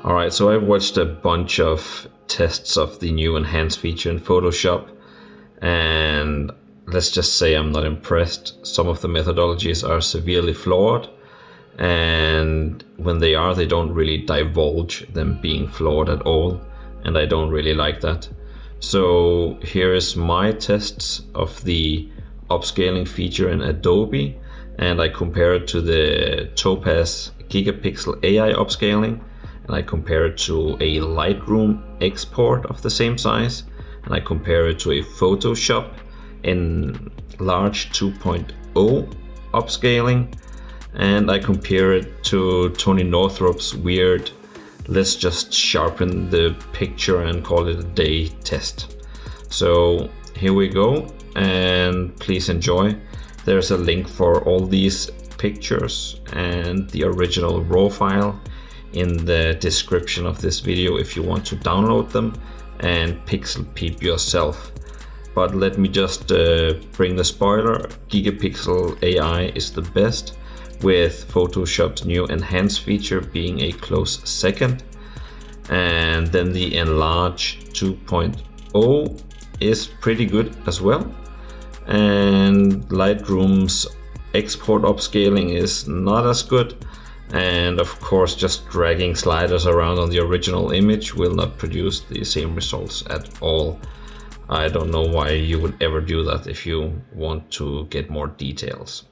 Alright, so I've watched a bunch of tests of the new enhanced feature in Photoshop, and let's just say I'm not impressed. Some of the methodologies are severely flawed, and when they are, they don't really divulge them being flawed at all, and I don't really like that. So here is my tests of the upscaling feature in Adobe, and I compare it to the Topaz Gigapixel AI upscaling, and I compare it to a Lightroom Export of the same size, and I compare it to a Photoshop Enlarge 2.0 upscaling, and I compare it to Tony Northrup's weird let's just sharpen the picture and call it a day test. So here we go, and please enjoy. There's a link for all these pictures and the original raw file in the description of this video if you want to download them and pixel peep yourself. But let me just bring the spoiler. Gigapixel AI is the best, with Photoshop's new enhanced feature being a close second. And then the Enlarge 2.0 is pretty good as well. And Lightroom's export upscaling is not as good. And of course, just dragging sliders around on the original image will not produce the same results at all. I don't know why you would ever do that if you want to get more details.